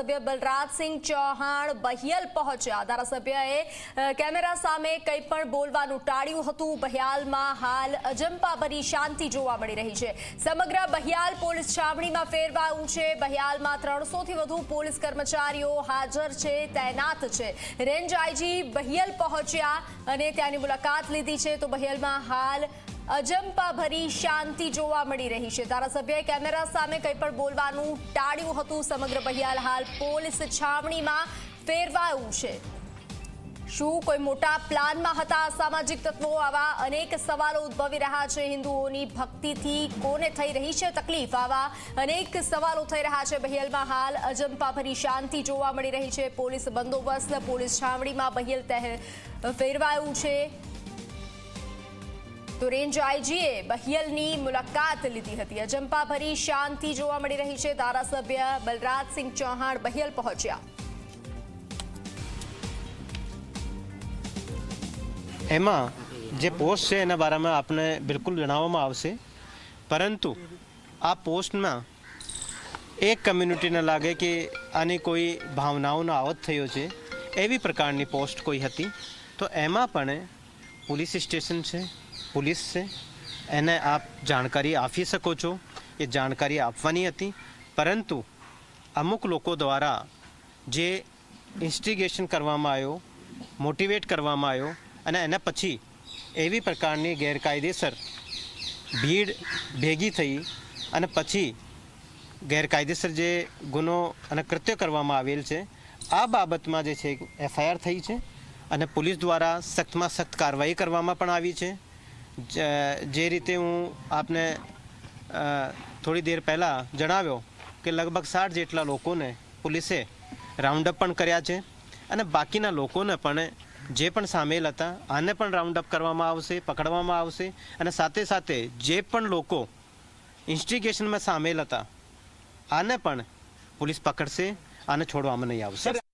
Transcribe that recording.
ધારાસભ્ય બલરાજસિંહ ચૌહાણ બહિયલ પહોંચ્યા। ધારાસભ્યએ કેમેરા સામે કંઈ પણ બોલવાનું ટાળ્યું હતું। બહિયાલમાં હાલ અજંપાભરી શાંતિ જોવા મળી રહી છે। સમગ્ર બહિયાલ પોલીસ છાવણીમાં ફેરવાયું છે। બહિયાલમાં 300થી વધુ પોલીસ કર્મચારીઓ હાજર છે, તૈનાત છે। રેન્જ આઈજી બહિયલ પહોંચ્યા અને ત્યાંની મુલાકાત લીધી છે। તો બહિયાલમાં હાલ અજંપાભરી શાંતિ જોવા મળી રહી છે। ધારાસભ્યએ કેમેરા સામે કંઈ પણ બોલવાનું ટાળ્યું હતું। સમગ્ર બહિયાલ હાલ પોલીસ છાવણીમાં ફેરવાયું છે। શું કોઈ મોટા પ્લાનમાં હતા અસામાજિક તત્વો? આવા અનેક સવાલો ઉદ્ભવી રહ્યા છે। હિન્દુઓની ભક્તિથી કોને થઈ રહી છે તકલીફ? આવા અનેક સવાલો થઈ રહ્યા છે। બહિયાલમાં હાલ અજંપાભરી શાંતિ જોવા મળી રહી છે। પોલીસ બંદોબસ્ત પોલીસ છાવણીમાં બહિયાલ ફેરવાયું છે। તો રેન્જ આઈજીએ બહિયાલની મુલાકાત લીધી હતી। અજંપાભરી શાંતિ જોવા મળી રહી છે। ધારાસભ્ય બલરાજસિંહ ચૌહાણ બહિયાલ પહોંચ્યા। એમાં જે પોસ્ટ છે એના બારામાં આપને બિલકુલ જણાવવામાં આવશે, પરંતુ આ પોસ્ટમાં એક કમ્યુનિટીને લાગે કે આની કોઈ ભાવનાઓનો આવત થયો છે એવી પ્રકારની પોસ્ટ કોઈ હતી। તો એમાં પણ પોલીસ સ્ટેશન છે, पुलिस से એને આપ જાણકારી આપી શકો છો। એ જાણકારી આપવાની હતી, પરંતુ અમુક લોકો દ્વારા જે ઇન્સ્ટિગેશન કરવામાં આવ્યો, મોટિવેટ કરવામાં આવ્યો અને એના પછી એવી પ્રકારની ગેરકાયદેસર ભીડ ભેગી થઈ અને પછી ગેરકાયદેસર જે ગુનો અને કૃત્ય કરવામાં આવેલ છે આ બાબતમાં જે છે એફઆઈઆર થઈ છે અને પોલીસ દ્વારા સખ્તમાં સખ્ત કાર્યવાહી કરવામાં પણ આવી છે। જે રીતે હું આપને થોડી દેર પહેલાં જણાવ્યો કે લગભગ 60 જેટલા લોકોને પોલીસે રાઉન્ડ અપ પણ કર્યા છે અને બાકીના લોકોને પણ જે પણ સામેલ હતા આને પણ રાઉન્ડ અપ કરવામાં આવશે, પકડવામાં આવશે અને સાથે સાથે જે પણ લોકો ઇન્સ્ટિગેશનમાં સામેલ હતા આને પણ પોલીસ પકડશે, આને છોડવામાં નહીં આવશે।